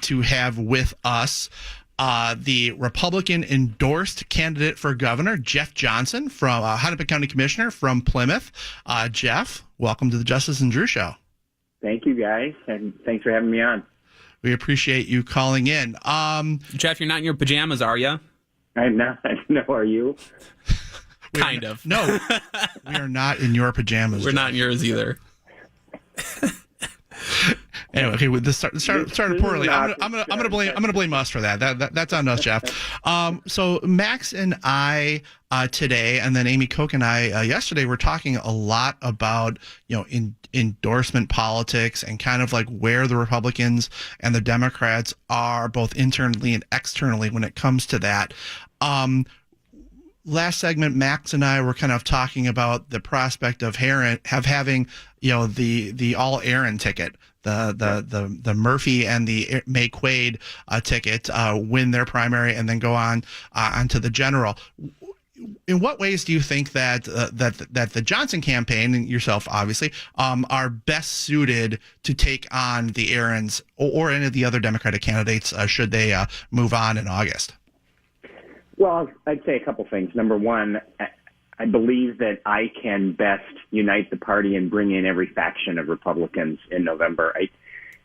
to have with us the Republican-endorsed candidate for governor, Jeff Johnson, from Hennepin County Commissioner from Plymouth. Jeff, welcome to the Justice and Drew Show. Thank you, guys, and thanks for having me on. We appreciate you calling in. Jeff, you're not in your pajamas, are you? I'm not. No, are you? Kind of. No, we are not in your pajamas. We're not in yours either. Anyway, okay, this started poorly. I'm gonna blame us for that. That's on us, Jeff. So Max and I today, and then Amy Koch and I yesterday, were talking a lot about endorsement politics and kind of like where the Republicans and the Democrats are both internally and externally when it comes to that. Last segment, Max and I were kind of talking about the prospect of having the all Aaron ticket, the Murphy and the May Quaid ticket win their primary and then go onto the general. In what ways do you think that the Johnson campaign, and yourself obviously, are best suited to take on the Aarons or any of the other Democratic candidates should they move on in August? Well, I'd say a couple things. Number one, I believe that I can best unite the party and bring in every faction of Republicans in November.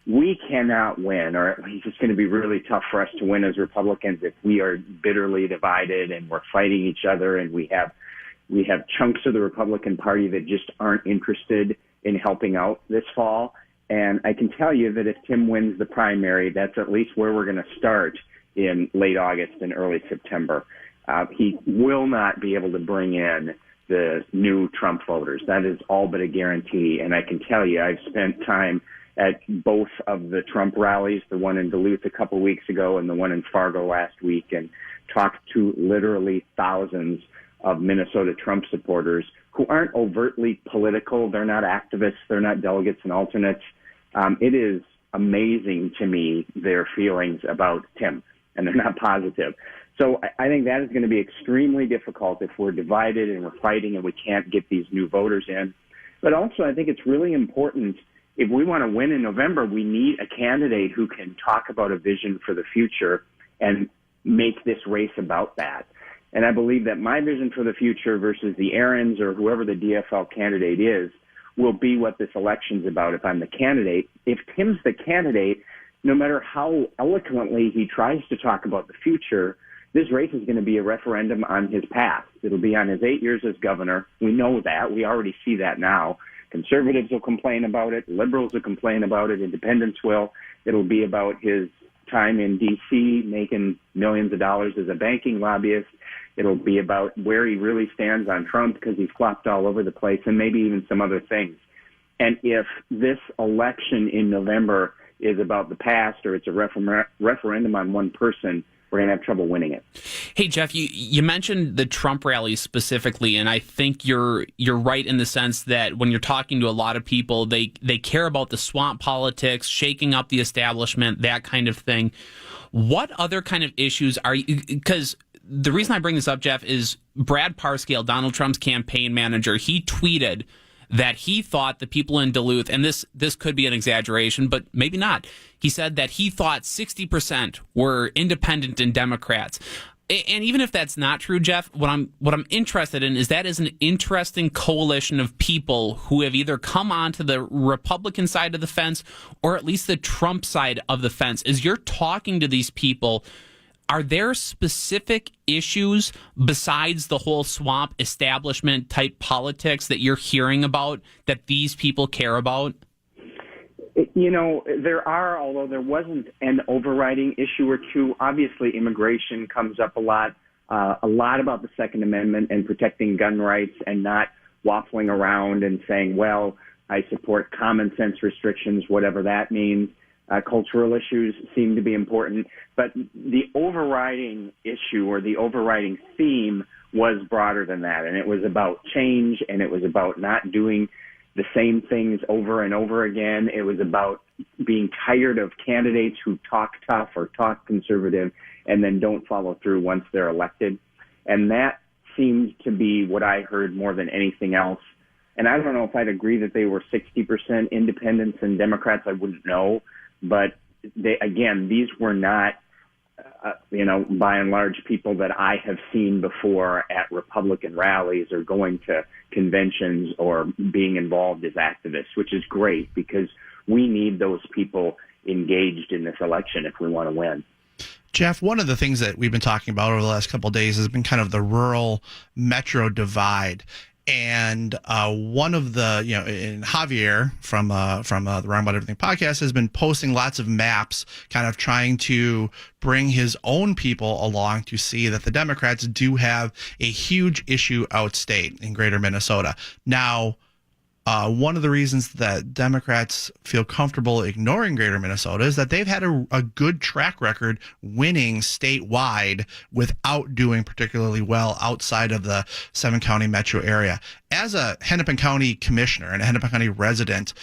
We cannot win, or at least it's going to be really tough for us to win as Republicans if we are bitterly divided and we're fighting each other, and we have chunks of the Republican Party that just aren't interested in helping out this fall. And I can tell you that if Tim wins the primary, that's at least where we're going to start in late August and early September. He will not be able to bring in the new Trump voters. That is all but a guarantee. And I can tell you, I've spent time at both of the Trump rallies, the one in Duluth a couple weeks ago and the one in Fargo last week, and talked to literally thousands of Minnesota Trump supporters who aren't overtly political. They're not activists. They're not delegates and alternates. It is amazing to me, their feelings about Tim, and they're not positive. So I think that is going to be extremely difficult if we're divided and we're fighting and we can't get these new voters in. But also, I think it's really important, if we want to win in November, we need a candidate who can talk about a vision for the future and make this race about that. And I believe that my vision for the future versus the Aarons or whoever the DFL candidate is will be what this election's about if I'm the candidate. If Tim's the candidate, no matter how eloquently he tries to talk about the future, this race is going to be a referendum on his past. It'll be on his 8 years as governor. We know that. We already see that now. Conservatives will complain about it. Liberals will complain about it. Independents will. It'll be about his time in D.C. making millions of dollars as a banking lobbyist. It'll be about where he really stands on Trump because he's flopped all over the place, and maybe even some other things. And if this election in November is about the past or it's a referendum on one person, we're going to have trouble winning it. Hey, Jeff, you mentioned the Trump rallies specifically, and I think you're right in the sense that when you're talking to a lot of people, they care about the swamp politics, shaking up the establishment, that kind of thing. What other kind of issues are you, because the reason I bring this up, Jeff, is Brad Parscale, Donald Trump's campaign manager, he tweeted that he thought the people in Duluth, and this could be an exaggeration, but maybe not. He said that he thought 60% were independent and Democrats. And even if that's not true, Jeff, what I'm interested in is that is an interesting coalition of people who have either come onto the Republican side of the fence or at least the Trump side of the fence. As you're talking to these people, are there specific issues besides the whole swamp establishment type politics that you're hearing about that these people care about? There are, although there wasn't an overriding issue or two. Obviously, immigration comes up a lot about the Second Amendment and protecting gun rights and not waffling around and saying, well, I support common sense restrictions, whatever that means. Cultural issues seem to be important, but the overriding issue or the overriding theme was broader than that, and it was about change, and it was about not doing the same things over and over again. It was about being tired of candidates who talk tough or talk conservative and then don't follow through once they're elected, and that seemed to be what I heard more than anything else. And I don't know if I'd agree that they were 60% independents and Democrats. I wouldn't know. But these were not, by and large, people that I have seen before at Republican rallies or going to conventions or being involved as activists, which is great because we need those people engaged in this election if we want to win. Jeff, one of the things that we've been talking about over the last couple of days has been kind of the rural metro divide. And one of the, in Javier from the Wrong About Everything podcast has been posting lots of maps, kind of trying to bring his own people along to see that the Democrats do have a huge issue outstate in greater Minnesota. Now, one of the reasons that Democrats feel comfortable ignoring greater Minnesota is that they've had a good track record winning statewide without doing particularly well outside of the 7-county metro area. As a Hennepin County commissioner and a Hennepin County resident,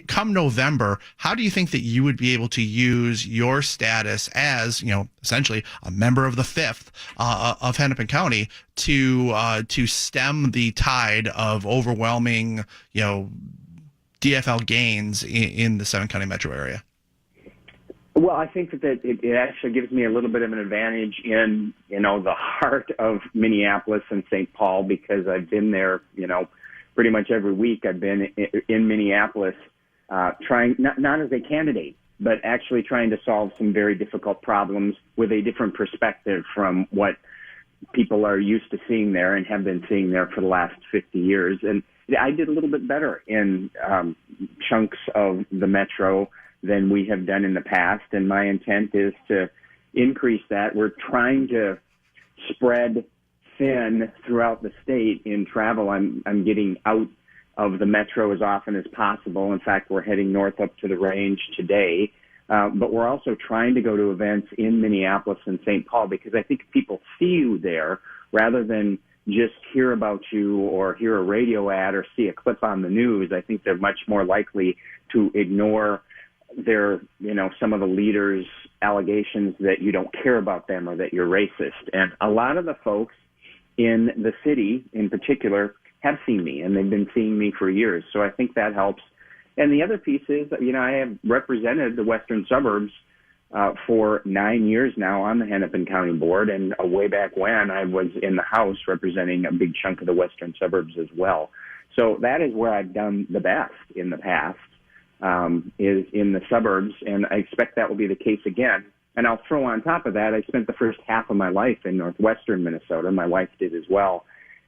come November, how do you think that you would be able to use your status as, essentially a member of the 5th of Hennepin County to stem the tide of overwhelming, DFL gains in the 7-county metro area? Well, I think that it actually gives me a little bit of an advantage in, the heart of Minneapolis and St. Paul, because I've been there, pretty much every week. I've been in Minneapolis trying, not as a candidate, but actually trying to solve some very difficult problems with a different perspective from what people are used to seeing there and have been seeing there for the last 50 years. And I did a little bit better in chunks of the metro than we have done in the past, and my intent is to increase that. We're trying to spread thin throughout the state in travel. I'm getting out of the metro as often as possible. In fact, we're heading north up to the range today. But we're also trying to go to events in Minneapolis and St. Paul, because I think if people see you there rather than just hear about you or hear a radio ad or see a clip on the news, I think they're much more likely to ignore some of the leaders' allegations that you don't care about them or that you're racist. And a lot of the folks in the city in particular have seen me, and they've been seeing me for years. So I think that helps. And the other piece is, I have represented the western suburbs for 9 years now on the Hennepin County Board, and way back when I was in the House representing a big chunk of the western suburbs as well. So that is where I've done the best in the past, is in the suburbs, and I expect that will be the case again. And I'll throw on top of that, I spent the first half of my life in northwestern Minnesota. My wife did as well.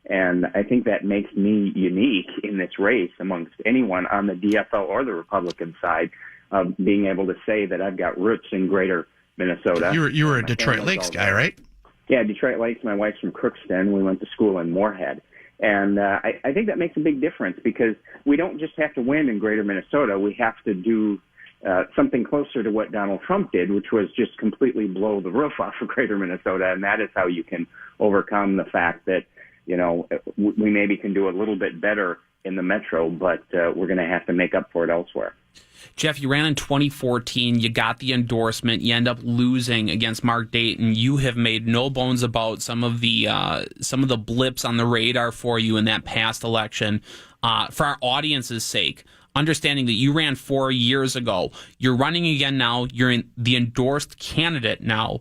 And I think that makes me unique in this race amongst anyone on the DFL or the Republican side of being able to say that I've got roots in greater Minnesota. You were a Detroit Lakes guy, right? Yeah, Detroit Lakes. My wife's from Crookston. We went to school in Moorhead. And I think that makes a big difference, because we don't just have to win in greater Minnesota. We have to do something closer to what Donald Trump did, which was just completely blow the roof off of greater Minnesota. And that is how you can overcome the fact that, we maybe can do a little bit better in the metro, but we're going to have to make up for it elsewhere. Jeff, you ran in 2014. You got the endorsement. You end up losing against Mark Dayton. You have made no bones about some of the blips on the radar for you in that past election. For our audience's sake, understanding that you ran 4 years ago, you're running again now. You're the endorsed candidate now.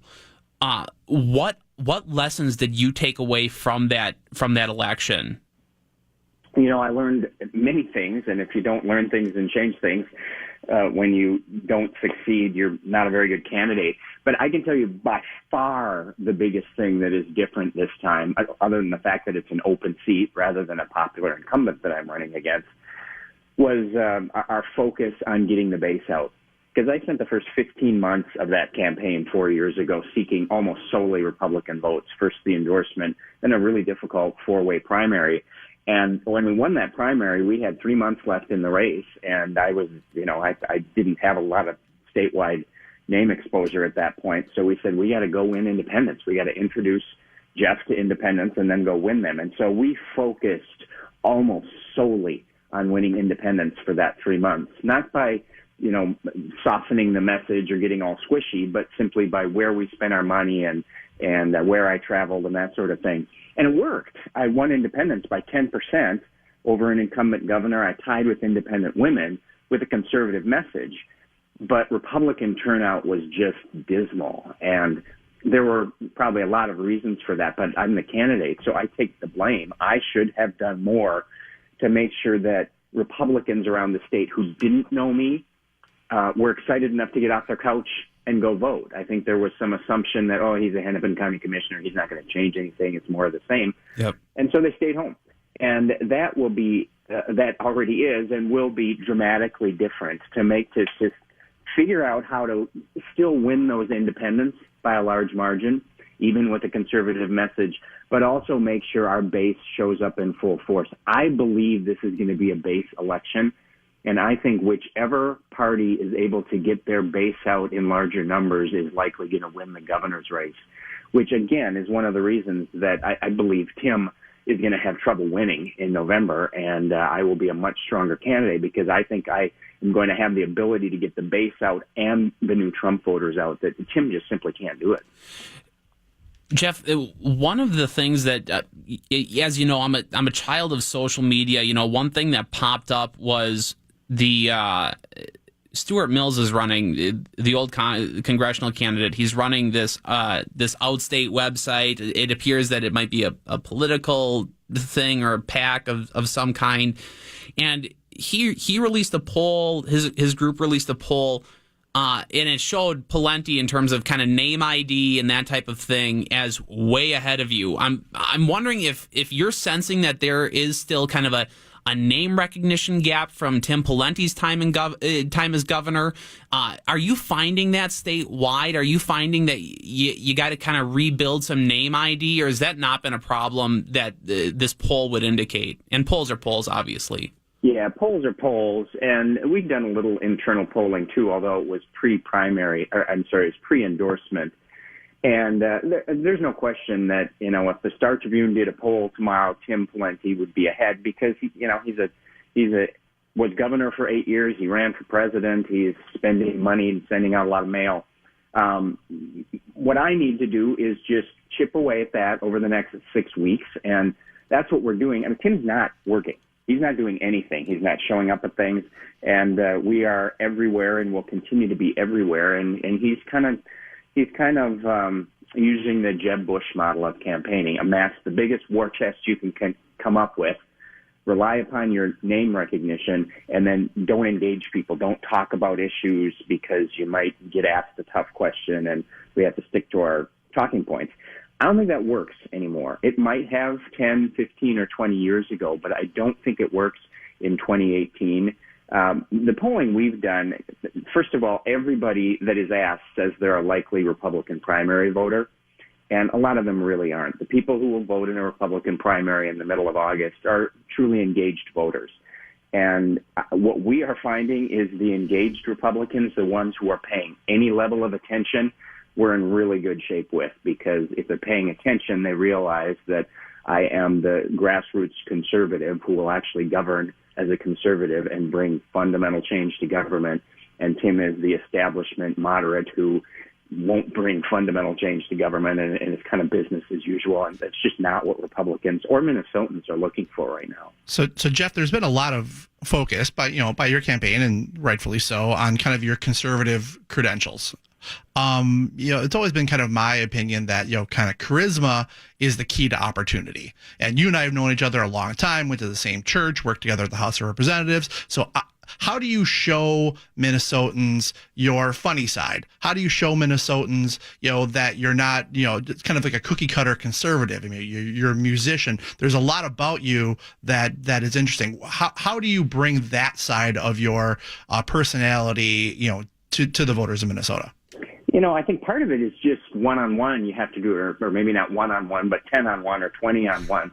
What lessons did you take away from that election? I learned many things, and if you don't learn things and change things, when you don't succeed, you're not a very good candidate. But I can tell you by far the biggest thing that is different this time, other than the fact that it's an open seat rather than a popular incumbent that I'm running against, was our focus on getting the base out. Because I spent the first 15 months of that campaign 4 years ago seeking almost solely Republican votes, first the endorsement, then a really difficult four-way primary. And when we won that primary, we had 3 months left in the race, and I was, I didn't have a lot of statewide name exposure at that point. So we said, we got to go win independents. We got to introduce Jeff to independents and then go win them. And so we focused almost solely on winning independents for that 3 months, not by softening the message or getting all squishy, but simply by where we spent our money and where I traveled and that sort of thing. And it worked. I won independents by 10% over an incumbent governor. I tied with independent women with a conservative message. but Republican turnout was just dismal. And there were probably a lot of reasons for that, but I'm the candidate, so I take the blame. I should have done more to make sure that Republicans around the state who didn't know me were excited enough to get off their couch and go vote. I think there was some assumption that, oh, he's a Hennepin County commissioner, he's not going to change anything, it's more of the same. Yep. And so they stayed home. And that will be, that already is and will be dramatically different to figure out how to still win those independents by a large margin, even with a conservative message, but also make sure our base shows up in full force. I believe this is going to be a base election, and I think whichever party is able to get their base out in larger numbers is likely going to win the governor's race, which, again, is one of the reasons that I believe Tim is going to have trouble winning in November, and I will be a much stronger candidate because I think I am going to have the ability to get the base out and the new Trump voters out that Tim just simply can't do it. Jeff, one of the things that, as you know, I'm a child of social media. You know, one thing that popped up was the Stuart Mills is running, the old congressional candidate. He's running this outstate website. It appears that it might be a political thing or a PAC of some kind. And he released a poll. His group released a poll. And it showed Pawlenty in terms of kind of name ID and that type of thing as way ahead of you. I'm wondering if you're sensing that there is still kind of a name recognition gap from Tim Pawlenty's time as governor. Are you finding that statewide? Are you finding that you got to kind of rebuild some name ID, or has that not been a problem that this poll would indicate? And polls are polls, obviously. Yeah, polls are polls, and we've done a little internal polling too, although it was it's pre-endorsement. And there's no question that, you know, if the Star Tribune did a poll tomorrow, Tim Pawlenty would be ahead because he was governor for 8 years. He ran for president. He's spending money and sending out a lot of mail. What I need to do is just chip away at that over the next 6 weeks, and that's what we're doing. I mean, Tim's not working. He's not doing anything. He's not showing up at things, and we are everywhere, and will continue to be everywhere. And he's kind of using the Jeb Bush model of campaigning: amass the biggest war chest you can come up with, rely upon your name recognition, and then don't engage people. Don't talk about issues because you might get asked a tough question, and we have to stick to our talking points. I don't think that works anymore. It might have 10, 15, or 20 years ago, but I don't think it works in 2018. The polling we've done, first of all, everybody that is asked says they're a likely Republican primary voter, and a lot of them really aren't. The people who will vote in a Republican primary in the middle of August are truly engaged voters. And what we are finding is the engaged Republicans, the ones who are paying any level of attention, we're in really good shape with, because if they're paying attention, they realize that I am the grassroots conservative who will actually govern as a conservative and bring fundamental change to government. And Tim is the establishment moderate who won't bring fundamental change to government, and it's kind of business as usual. And that's just not what Republicans or Minnesotans are looking for right now. So Jeff, there's been a lot of focus by your campaign, and rightfully so, on kind of your conservative credentials. It's always been kind of my opinion that, kind of charisma is the key to opportunity. And you and I have known each other a long time, went to the same church, worked together at the House of Representatives. So how do you show Minnesotans your funny side? How do you show Minnesotans, that you're not, it's kind of like a cookie cutter conservative? I mean, you're a musician. There's a lot about you that is interesting. How do you bring that side of your personality, to the voters of Minnesota? I think part of it is just one-on-one. You have to do it, or maybe not one-on-one, but 10-on-1 or 20-on-1.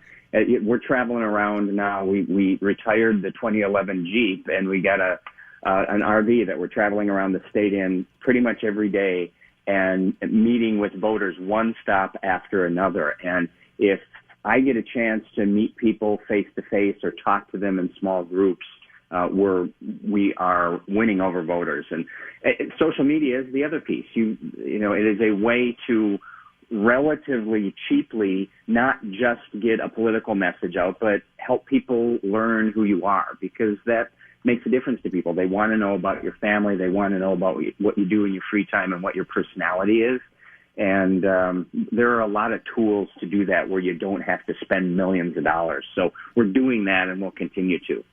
We're traveling around now. We retired the 2011 Jeep, and we got an RV that we're traveling around the state in pretty much every day and meeting with voters one stop after another. And if I get a chance to meet people face-to-face or talk to them in small groups, we are winning over voters. And social media is the other piece. It is a way to relatively cheaply not just get a political message out, but help people learn who you are, because that makes a difference to people. They want to know about your family. They want to know about what you do in your free time and what your personality is. And there are a lot of tools to do that where you don't have to spend millions of dollars. So we're doing that, and we'll continue to.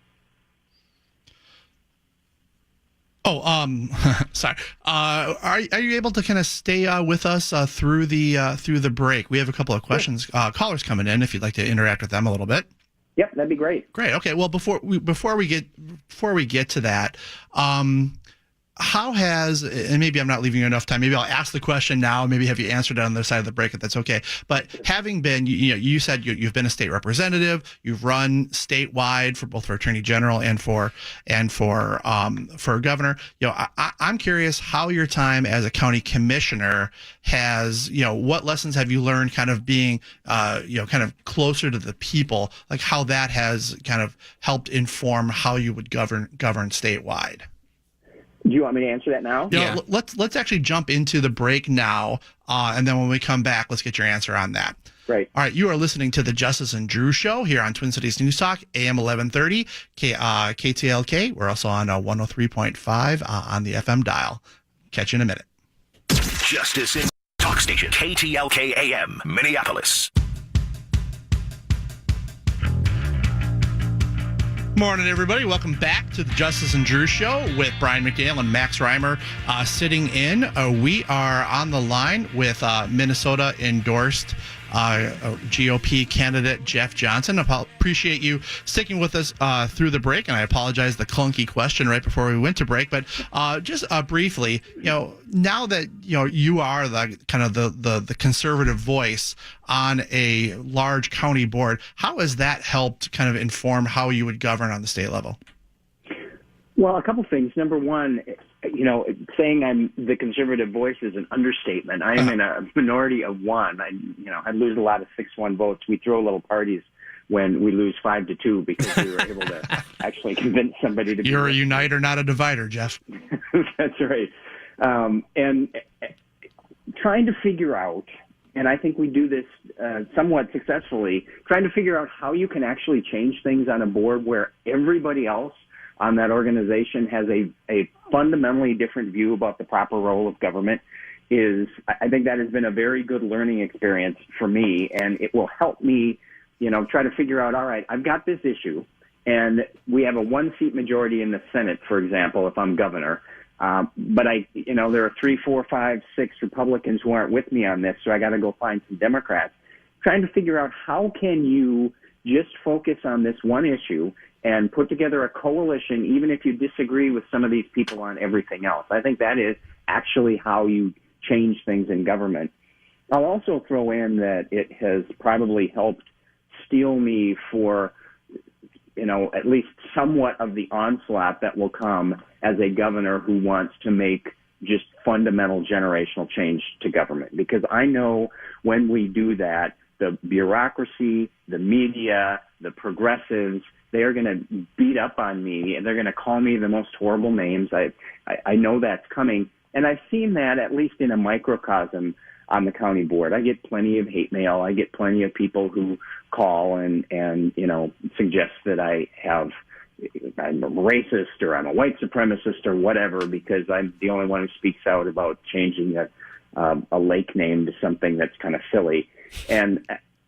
Oh, sorry. Are you able to kind of stay with us through the break? We have a couple of questions, callers coming in. If you'd like to interact with them a little bit. Yep, that'd be great. Great. Okay. Well, before we get to that, how has, and maybe I'm not leaving you enough time, maybe I'll ask the question now, maybe have you answered it on the other side of the break if that's okay. But having been, you said you've been a state representative, you've run statewide for both for attorney general and for governor. I'm curious how your time as a county commissioner has, what lessons have you learned kind of being, kind of closer to the people, like how that has kind of helped inform how you would govern statewide? Do you want me to answer that now? Yeah. Let's actually jump into the break now, and then when we come back, let's get your answer on that. Great. All right, you are listening to the Justice and Drew Show here on Twin Cities News Talk, AM 1130, KTLK. We're also on 103.5 on the FM dial. Catch you in a minute. Justice in Talk Station, KTLK AM, Minneapolis. Morning, everybody. Welcome back to the Justice and Drew Show with Brian McDaniel and Max Reimer sitting in. We are on the line with Minnesota-endorsed GOP candidate Jeff Johnson. I appreciate you sticking with us through the break, and I apologize the clunky question right before we went to break. But just briefly, now that you are the kind of the conservative voice on a large county board, how has that helped kind of inform how you would govern on the state level? Well, a couple things. Number one, saying I'm the conservative voice is an understatement. I am in a minority of one. I lose a lot of 6-1 votes. We throw little parties when we lose 5-2 because we were able to actually convince somebody to. You're a uniter, not a divider, Jeff. That's right. And trying to figure out, and I think we do this somewhat successfully, trying to figure out how you can actually change things on a board where everybody else on that organization has a fundamentally different view about the proper role of government I think that has been a very good learning experience for me, and it will help me, try to figure out, all right, I've got this issue, and we have a 1-seat majority in the Senate, for example, if I'm governor, but there are 3, 4, 5, 6 Republicans who aren't with me on this, so I got to go find some Democrats, trying to figure out how can you just focus on this one issue and put together a coalition, even if you disagree with some of these people on everything else. I think that is actually how you change things in government. I'll also throw in that it has probably helped steel me for, at least somewhat of the onslaught that will come as a governor who wants to make just fundamental generational change to government. Because I know when we do that, the bureaucracy, the media, the progressives, they are going to beat up on me, and they're going to call me the most horrible names. I know that's coming, and I've seen that at least in a microcosm on the county board. I get plenty of hate mail. I get plenty of people who call and suggest that I'm a racist or I'm a white supremacist or whatever because I'm the only one who speaks out about changing a lake name to something that's kind of silly. And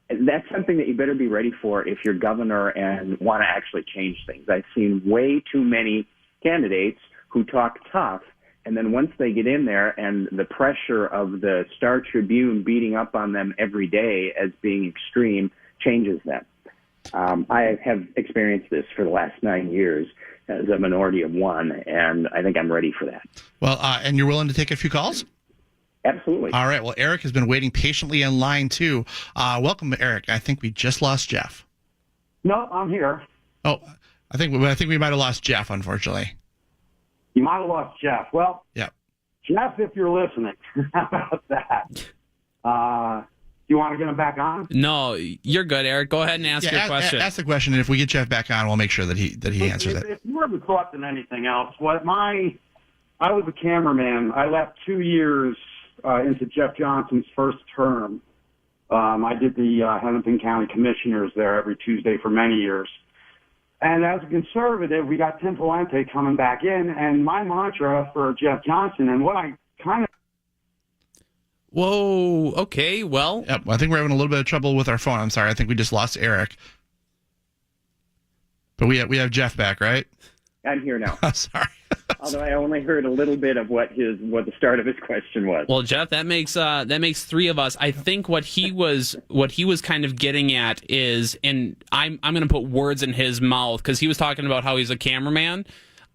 that's something that you better be ready for if you're governor and want to actually change things. I've seen way too many candidates who talk tough, and then once they get in there and the pressure of the Star Tribune beating up on them every day as being extreme changes them. I have experienced this for the last 9 years as a minority of one, and I think I'm ready for that. Well, and you're willing to take a few calls? Absolutely. All right. Well, Eric has been waiting patiently in line, too. Welcome, Eric. I think we just lost Jeff. No, I'm here. Oh, I think we might have lost Jeff, unfortunately. You might have lost Jeff. Well, yeah. Jeff, if you're listening, how about that? Do you want to get him back on? No, you're good, Eric. Go ahead and ask your question. Ask the question, and if we get Jeff back on, we'll make sure that he answers it. It's more of a thought than anything else. I was a cameraman. I left 2 years into Jeff Johnson's first term. I did the Hennepin County Commissioners there every Tuesday for many years. And as a conservative, we got Tim Pawlenty coming back in, and my mantra for Jeff Johnson, and what I kind of Whoa. Okay. Well, Yep, I think we're having a little bit of trouble with our phone. I'm sorry. I think we just lost Eric. But we have Jeff back, right? I'm here now. I'm sorry. Although I only heard a little bit of what the start of his question was. well, Jeff, that makes three of us. I think what he was kind of getting at is, and I'm going to put words in his mouth because he was talking about how he's a cameraman.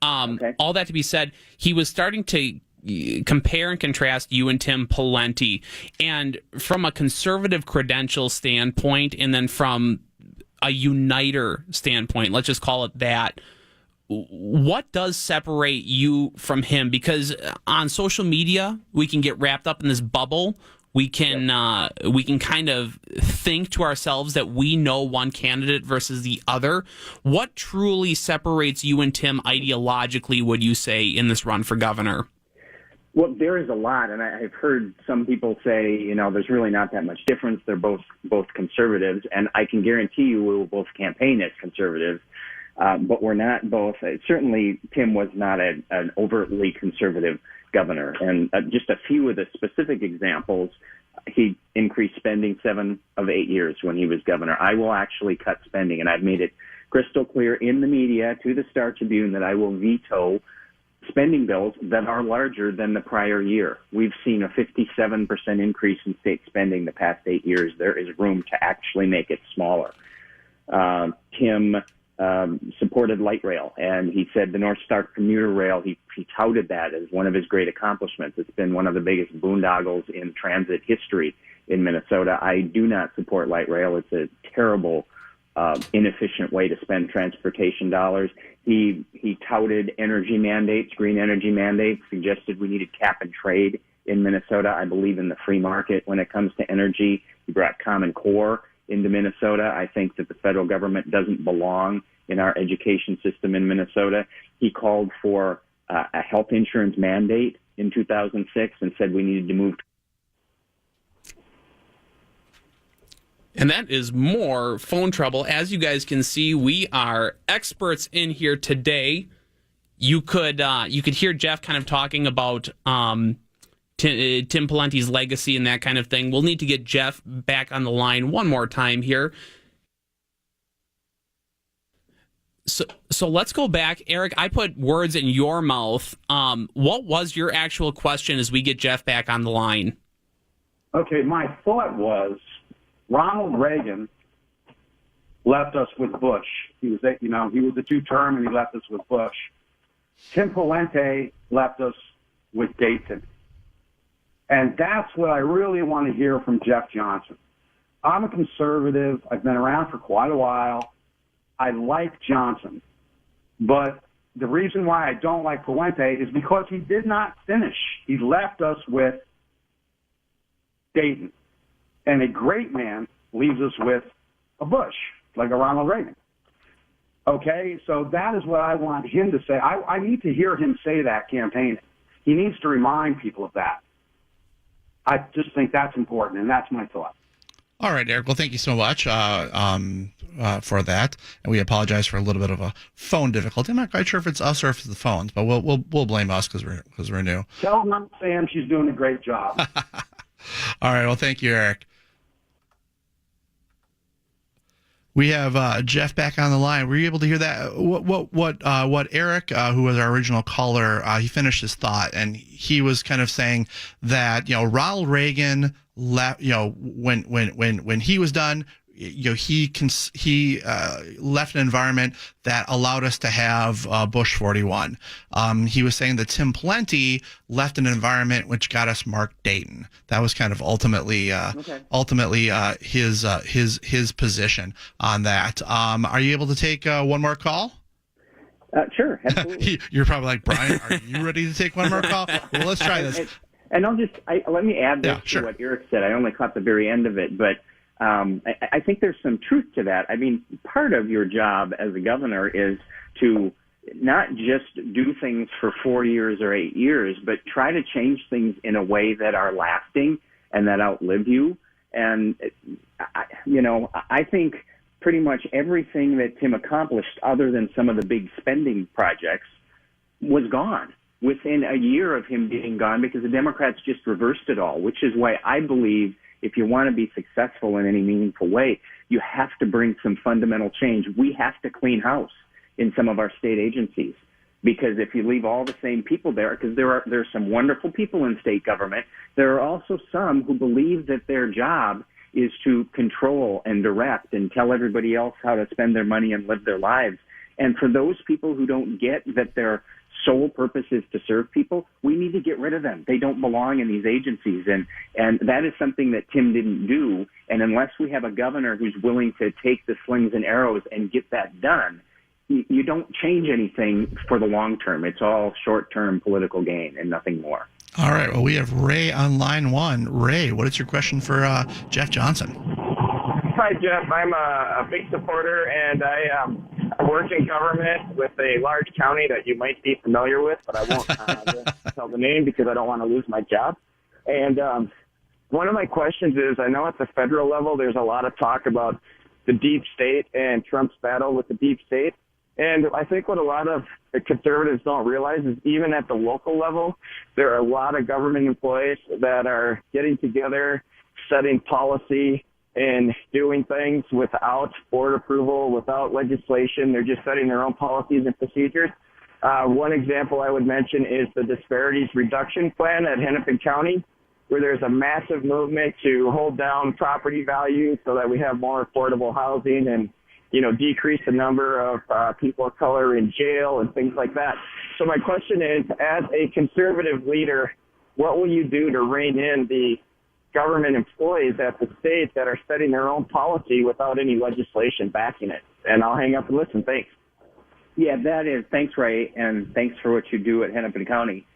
Okay. All that to be said, he was starting to compare and contrast you and Tim Pawlenty, and from a conservative credential standpoint, and then from a uniter standpoint, let's just call it that. What does separate you from him? Because on social media, we can get wrapped up in this bubble. We can kind of think to ourselves that we know one candidate versus the other. What truly separates you and Tim ideologically, would you say, in this run for governor? Well, there is a lot, and I've heard some people say, there's really not that much difference. They're both conservatives, and I can guarantee you we will both campaign as conservatives, but we're not both. Certainly, Tim was not an overtly conservative governor, and just a few of the specific examples, he increased spending 7 of 8 years when he was governor. I will actually cut spending, and I've made it crystal clear in the media to the Star Tribune that I will veto spending bills that are larger than the prior year. We've seen a 57% increase in state spending the past 8 years. There is room to actually make it smaller. Tim supported light rail, and he said the North Star commuter rail, he touted that as one of his great accomplishments. It's been one of the biggest boondoggles in transit history in Minnesota. I do not support light rail. It's a terrible, inefficient way to spend transportation dollars. He touted energy mandates, green energy mandates, suggested we needed cap and trade in Minnesota. I believe in the free market when it comes to energy. He brought Common Core into Minnesota. I think that the federal government doesn't belong in our education system in Minnesota. He called for a health insurance mandate in 2006 and said we needed to move. And that is more phone trouble. As you guys can see, we are experts in here today. You could hear Jeff kind of talking about Tim Pawlenty's legacy and that kind of thing. We'll need to get Jeff back on the line one more time here. So let's go back. Eric, I put words in your mouth. What was your actual question as we get Jeff back on the line? Okay, my thought was Ronald Reagan left us with Bush. He was a 2-term, and he left us with Bush. Tim Pawlenty left us with Dayton. And that's what I really want to hear from Jeff Johnson. I'm a conservative. I've been around for quite a while. I like Johnson. But the reason why I don't like Pawlenty is because he did not finish. He left us with Dayton. And a great man leaves us with a Bush, like a Ronald Reagan. Okay, so that is what I want him to say. I need to hear him say that campaigning. He needs to remind people of that. I just think that's important, and that's my thought. All right, Eric. Well, thank you so much for that, and we apologize for a little bit of a phone difficulty. I'm not quite sure if it's us or if it's the phones, but we'll blame us because we're new. Tell Sam she's doing a great job. All right. Well, thank you, Eric. We have Jeff back on the line. Were you able to hear that? What Eric, who was our original caller, he finished his thought, and he was kind of saying that Ronald Reagan left. When he was done, he left an environment that allowed us to have Bush 41. He was saying that Tim Pawlenty left an environment which got us Mark Dayton. That was kind of ultimately his position on that. Are you able to take one more call? Sure, absolutely. You're probably like, Brian, are you ready to take one more call? Well, let's try this. And let me add this sure. to what Eric said. I only caught the very end of it, but I think there's some truth to that. I mean, part of your job as a governor is to not just do things for 4 years or 8 years, but try to change things in a way that are lasting and that outlive you. And, I think pretty much everything that Tim accomplished, other than some of the big spending projects, was gone within a year of him being gone, because the Democrats just reversed it all, which is why I believe if you want to be successful in any meaningful way, you have to bring some fundamental change. We have to clean house in some of our state agencies, because if you leave all the same people there, because there's some wonderful people in state government, there are also some who believe that their job is to control and direct and tell everybody else how to spend their money and live their lives. And for those people who don't get that their sole purpose is to serve people, we need to get rid of them. They don't belong in these agencies. And that is something that Tim didn't do. And unless we have a governor who's willing to take the slings and arrows and get that done, you don't change anything for the long term. It's all short-term political gain and nothing more. All right. Well, we have Ray on line one. Ray, what is your question for Jeff Johnson? Hi, Jeff. I'm a big supporter, and I work in government with a large county that you might be familiar with, but I won't tell the name because I don't want to lose my job. And one of my questions is, I know at the federal level there's a lot of talk about the deep state and Trump's battle with the deep state. And I think what a lot of the conservatives don't realize is even at the local level, there are a lot of government employees that are getting together, setting policy, and doing things without board approval, without legislation. They're just setting their own policies and procedures. One example I would mention is the Disparities Reduction Plan at Hennepin County, where there's a massive movement to hold down property values so that we have more affordable housing and, decrease the number of people of color in jail and things like that. So my question is, as a conservative leader, what will you do to rein in the government employees at the state that are setting their own policy without any legislation backing it? And I'll hang up and listen. Thanks. Yeah, thanks, Ray, and thanks for what you do at Hennepin County.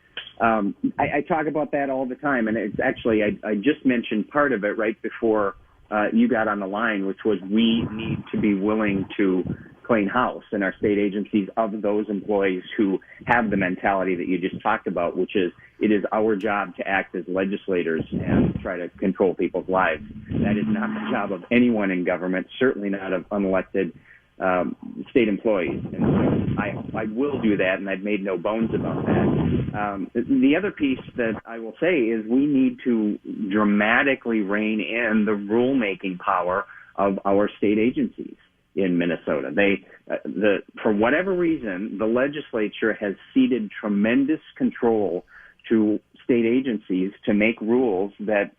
I talk about that all the time, and it's actually, I just mentioned part of it right before you got on the line, which was we need to be willing to clean house in our state agencies of those employees who have the mentality that you just talked about, which is it is our job to act as legislators and try to control people's lives. That is not the job of anyone in government, certainly not of unelected state employees. And so I will do that, and I've made no bones about that. The other piece that I will say is we need to dramatically rein in the rulemaking power of our state agencies in Minnesota. For whatever reason, the legislature has ceded tremendous control to state agencies to make rules that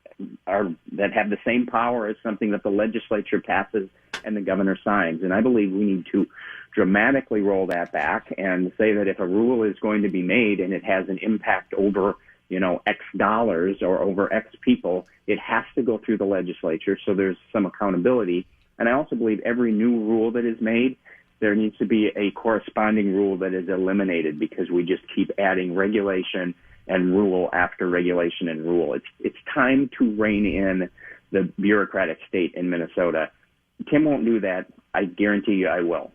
have the same power as something that the legislature passes and the governor signs. And I believe we need to dramatically roll that back and say that if a rule is going to be made and it has an impact over, X dollars or over X people, it has to go through the legislature so there's some accountability. And I also believe every new rule that is made, there needs to be a corresponding rule that is eliminated, because we just keep adding regulation and rule after regulation and rule. It's time to rein in the bureaucratic state in Minnesota. Tim won't do that. I guarantee you I will.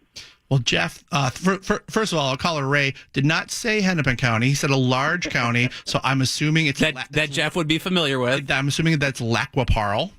Well, Jeff, first of all, caller Ray did not say Hennepin County. He said a large county, so I'm assuming it's that Jeff would be familiar with. I'm assuming that's Lac-Qui-Parle.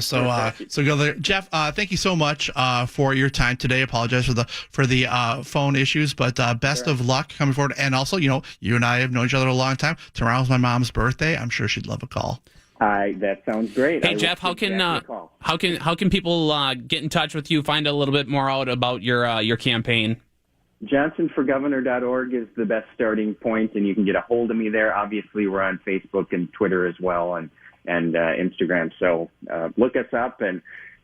So go there, Jeff. Thank you so much for your time today. Apologize for the phone issues, but best of luck coming forward. And also, you and I have known each other a long time. Tomorrow's my mom's birthday. I'm sure she'd love a call. That sounds great. Hey, Jeff, how can people get in touch with you, find a little bit more out about your campaign? JohnsonForGovernor.org is the best starting point, and you can get a hold of me there. Obviously, we're on Facebook and Twitter as well, and Instagram. So look us up. And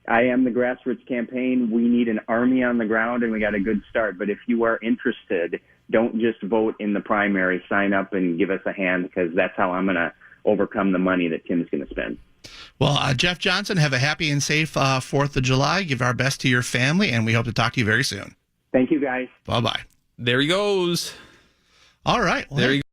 I am the grassroots campaign. We need an army on the ground, and we got a good start. But if you are interested, don't just vote in the primary. Sign up and give us a hand, because that's how I'm going to overcome the money that Tim's going to spend. Well, Jeff Johnson, have a happy and safe 4th of July. Give our best to your family, and we hope to talk to you very soon. Thank you, guys. Bye-bye. There he goes. All right. Well, there you go.